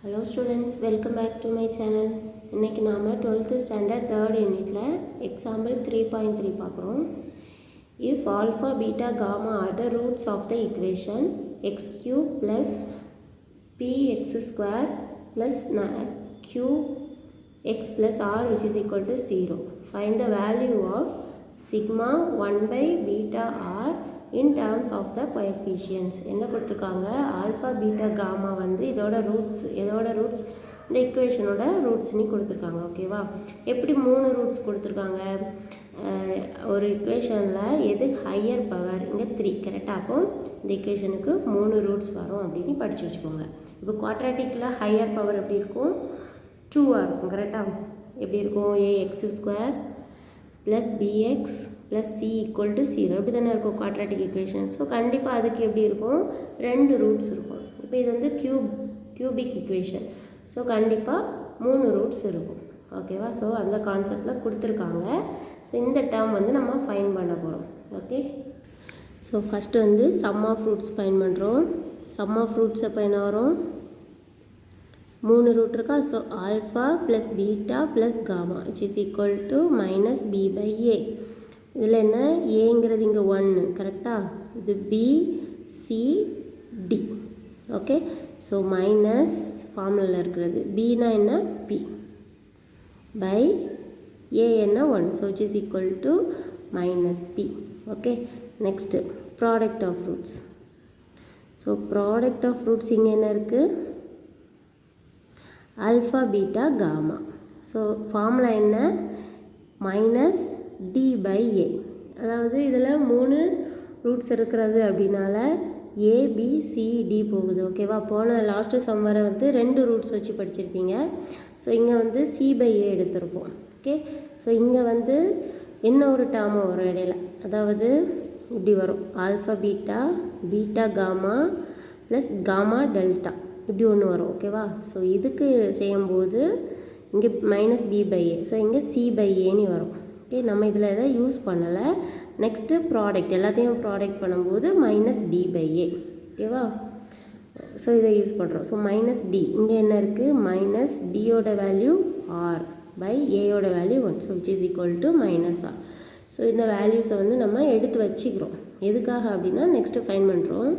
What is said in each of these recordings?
Hello students, welcome back to my channel. இன்னைக்கு நாம 12th standard 3rd unitல example 3.3 பார்க்கிறோம். If alpha, beta, gamma are the roots of the equation x cube plus px square plus q x plus r which is equal to 0. Find the value of sigma 1 by beta r in terms of the coefficients. என்ன கொடுத்திருக்காங்க, alpha beta gamma வந்து இதோட roots இந்த ஈக்குவேஷனோட roots நீ கொடுத்துருக்காங்க. ஓகேவா? எப்படி 3 roots கொடுத்துருக்காங்க, ஒரு ஈக்குவேஷனில் எது ஹையர் பவர், இங்கே 3 கரெக்டாக. அப்போ இந்த ஈக்குவேஷனுக்கு 3 ரூட்ஸ் வரும் அப்படின்னு படித்து வச்சுக்கோங்க. இப்போ குவாட்ராட்டிக்கில் ஹையர் பவர் எப்படி இருக்கும், 2ஆக இருக்கும். கரெக்டாக எப்படி இருக்கும், ax square plus bx plus c equal to 0 இப்படி தானே இருக்கும் குவாட்ராட்டிக் ஈக்குவேஷன். ஸோ கண்டிப்பாக அதுக்கு எப்படி இருக்கும், 2 ரூட்ஸ் இருக்கும். இப்போ இது வந்து கியூபிக் ஈக்குவேஷன். ஸோ கண்டிப்பாக 3 ரூட்ஸ் இருக்கும். ஓகேவா? ஸோ அந்த கான்செப்டில் கொடுத்துருக்காங்க. ஸோ இந்த டேர்ம் வந்து நம்ம ஃபைன் பண்ண போகிறோம். ஓகே, ஸோ ஃபஸ்ட்டு வந்து சம் ஆஃப் ரூட்ஸ் ஃபைன் பண்ணுறோம். சம் ஆஃப் ரூட்ஸ் அப்போ என்ன வரும், 3 ரூட் இருக்கா. So alpha plus beta plus gamma which is equal to minus B by A. இதில் என்ன, ஏங்கிறது இங்கே 1 கரெக்டாக, இது B C D. Okay, so minus ஃபார்முலாவில் இருக்கிறது பினா என்ன பி பை ஏ என்ன 1. So which is equal to minus B. Okay, next product of roots. So product of roots இங்கே என்ன இருக்குது, alpha beta gamma. So formula என்ன, மைனஸ் டி பை ஏ. அதாவது இதில் 3 ரூட்ஸ் இருக்கிறது அப்படின்னால ஏபிசிடி போகுது. ஓகேவா? போன லாஸ்ட்டு சம்மரை வந்து 2 ரூட்ஸ் வச்சு படிச்சிருப்பீங்க. ஸோ இங்கே வந்து சி பை ஏ எடுத்திருப்போம். ஓகே, ஸோ இங்கே வந்து என்ன ஒரு டேர்மோ வரும் இடையில, அதாவது இப்படி வரும், alpha beta beta gamma plus gamma delta இப்படி ஒன்று வரும். ஓகேவா? ஸோ இதுக்கு செய்யும்போது இங்கே minus B by A, so இங்கே சி பை ஏன்னு வரும். ஓகே, நம்ம இதில் எதை யூஸ் பண்ணலை. நெக்ஸ்ட்டு ப்ராடக்ட், எல்லாத்தையும் ப்ராடக்ட் பண்ணும்போது மைனஸ் டி பை ஏ. ஓகேவா? ஸோ இதை யூஸ் பண்ணுறோம். ஸோ மைனஸ் டி, இங்கே என்ன இருக்குது, மைனஸ் டியோட வேல்யூ ஆர் பை ஏயோட value 1. So which is equal to minus R. ஸோ இந்த வேல்யூஸை வந்து நம்ம எடுத்து வச்சுக்கிறோம். எதுக்காக அப்படின்னா நெக்ஸ்ட்டு ஃபைன் பண்ணுறோம்.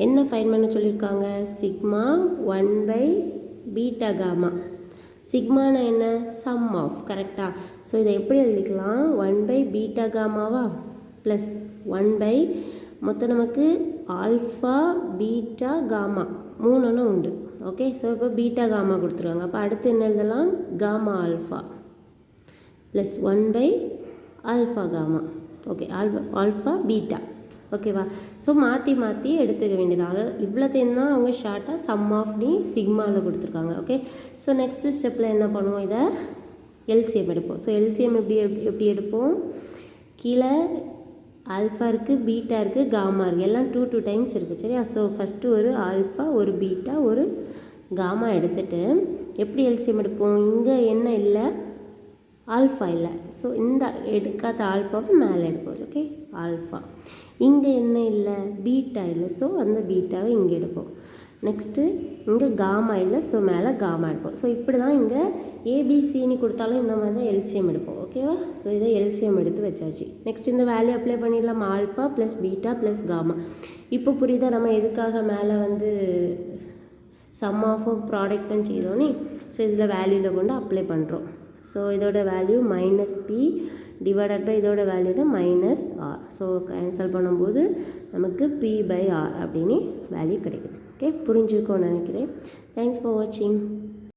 என்ன ஃபைன் பண்ண சொல்லியிருக்காங்க, சிக்மா 1 பை பீட்டா காமா. சிக்மானா என்ன, சம் ஆஃப். கரெக்டாக? ஸோ இதை எப்படி எழுதிக்கலாம், 1 பை பீட்டா காமாவா ப்ளஸ் 1 பை மொத்தம் நமக்கு ஆல்ஃபா பீட்டா காமா 3 உண்டு. ஓகே, ஸோ இப்போ பீட்டா காமா கொடுத்துருவாங்க. அப்போ அடுத்து என்ன எழுதலாம், gamma alpha plus 1 by alpha gamma. Okay, alpha beta. ஓகேவா? ஸோ மாற்றி எடுத்துக்க வேண்டியது. அதாவது இவ்வளோத்தையும் தான் அவங்க ஷார்ட்டாக சம் ஆஃப் டி சிக்மாவில் கொடுத்துருக்காங்க. ஓகே, ஸோ நெக்ஸ்ட்டு ஸ்டெப்பில் என்ன பண்ணுவோம், இதை எல்சிஎம் எடுப்போம். ஸோ எல்சிஎம் எப்படி எடுப்போம், கீழே ஆல்ஃபா இருக்குது, பீட்டா இருக்குது, காமா இருக்குது, எல்லாம் 2 டைம்ஸ் இருக்குது. சரியா? ஸோ ஃபஸ்ட்டு ஒரு ஆல்ஃபா ஒரு பீட்டா ஒரு காமா எடுத்துகிட்டு எப்படி எல்சிஎம் எடுப்போம், இங்கே என்ன இல்லை, ஆல்ஃபா இல்லை. ஸோ இந்த எடுக்காத ஆல்ஃபாவை மேலே எடுப்போம். Okay, alpha. இங்கே என்ன இல்லை, பீட்டா இல்லை. ஸோ அந்த பீட்டாவை இங்கே எடுப்போம். நெக்ஸ்ட்டு இங்கே காமா இல்லை. ஸோ மேலே காமா எடுப்போம். ஸோ இப்படி தான் இங்கே ஏபிசின்னு கொடுத்தாலும் இந்த மாதிரி தான் எல்சிஎம் எடுப்போம். ஓகேவா? ஸோ இதை எல்சிஎம் எடுத்து வச்சாச்சு. நெக்ஸ்ட் இந்த வேல்யூ அப்ளை பண்ணிடலாம், alpha plus beta plus gamma. இப்போ புரியுதா நம்ம எதுக்காக மேலே வந்து சம் ஆஃபும் ப்ராடக்ட்டும் செய்தோன்னே. ஸோ இதில் வேல்யூவில் கொண்டு அப்ளை பண்ணுறோம். ஸோ இதோட value minus B divided by இதோட value minus R. So cancel பண்ணும்போது நமக்கு பி பை ஆர் அப்படின்னு வேல்யூ கிடைக்குது. ஓகே, புரிஞ்சிருக்கோன்னு நினைக்கிறேன். தேங்க்ஸ் ஃபார் வாட்சிங்.